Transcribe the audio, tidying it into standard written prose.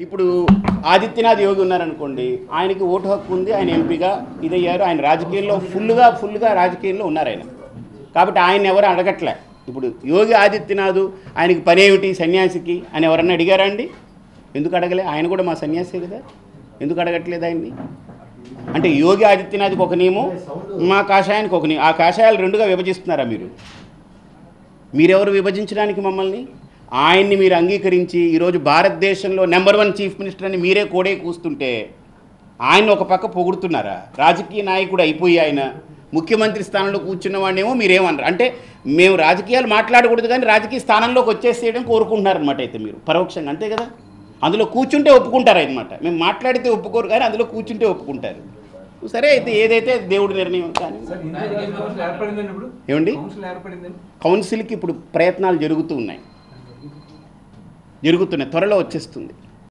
ఇప్పుడు ఆదిత్యనాథ్ యోగి ఉన్నారనుకోండి, ఆయనకి ఓటు హక్కు ఉంది, ఆయన ఎంపీగా ఇదయ్యారు, ఆయన రాజకీయాల్లో ఫుల్గా రాజకీయాల్లో ఉన్నారు ఆయన. కాబట్టి ఆయన ఎవరు అడగట్లే. ఇప్పుడు యోగి ఆదిత్యనాథ్ ఆయనకి పనేమిటి సన్యాసికి అని ఎవరన్నా అడిగారా అండి? ఎందుకు అడగలే? ఆయన కూడా మా సన్యాసే కదా, ఎందుకు అడగట్లేదు ఆయన్ని? అంటే యోగి ఆదిత్యనాథ్కి ఒక నియమం, మా కాషాయానికి ఒక నియమం. ఆ కాషాయాలు రెండుగా విభజిస్తున్నారా మీరు? మీరెవరు విభజించడానికి మమ్మల్ని? ఆయన్ని మీరు అంగీకరించి ఈరోజు భారతదేశంలో నెంబర్ 1 చీఫ్ మినిస్టర్ అని మీరే కోడే కూస్తుంటే ఆయన ఒక పక్క పొగుడుతున్నారా? రాజకీయ నాయకుడు అయిపోయి ఆయన ముఖ్యమంత్రి స్థానంలో కూర్చున్న వాడినేమో మీరేమన్నారు అంటే మేము రాజకీయాలు మాట్లాడకూడదు కానీ రాజకీయ స్థానంలోకి వచ్చేసేయడం కోరుకుంటున్నారనమాట. అయితే మీరు పరోక్షంగా అంతే కదా, అందులో కూర్చుంటే ఒప్పుకుంటారు అనమాట. మేము మాట్లాడితే ఒప్పుకోరు కానీ అందులో కూర్చుంటే ఒప్పుకుంటారు. సరే అయితే ఏదైతే దేవుడి నిర్ణయం. కానీ ఏమండి, కౌన్సిల్కి ఇప్పుడు ప్రయత్నాలు జరుగుతున్నాయి, త్వరలో వచ్చేస్తుంది.